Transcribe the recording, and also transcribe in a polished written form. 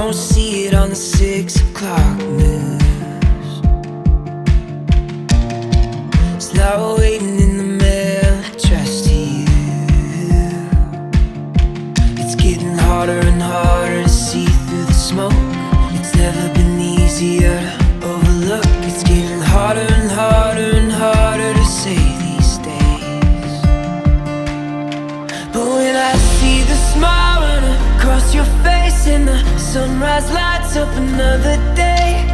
don't see it on the 6 o'clock news. It's now waiting in the mail addressed to you. It's getting harder and harder to see through the smoke. It's never been easier to overlook. It's getting harder and harder and harder to say these days. But when I see the smile run across your face and the sunrise lights up another day,